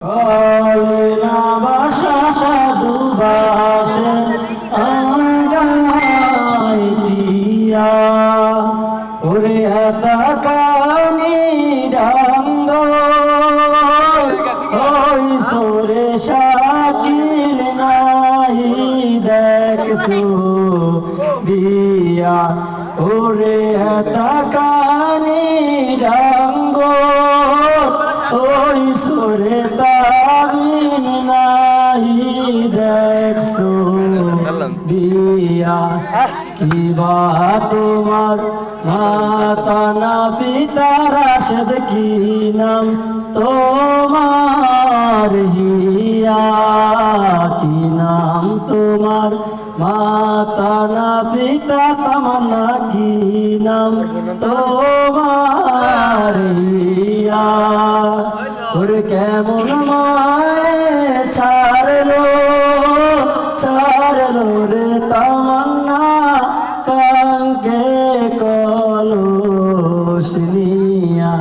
কলেনা বাসা সাধু বাসে আঙ্গাইটিয়া ওরে হাতাকানি ডাঙ্গ ওই সোরে শাকিল নাই দেখছু বিয়া ওরে হাতাকানি ডাঙ্গ ওই সোরে তাবিন নাহি দেখছো বিয়া কি বা তোমার মাতা না পিতা রাশেদ কি নাম তোমার হিয়া কি নাম তোমার মাতা না পিতা তামান্না কি নাম তোমার হিয়া ওরে কেমন মায়ে ছাড়লো রে তামান্না কাঙ্গে কলস নিয়া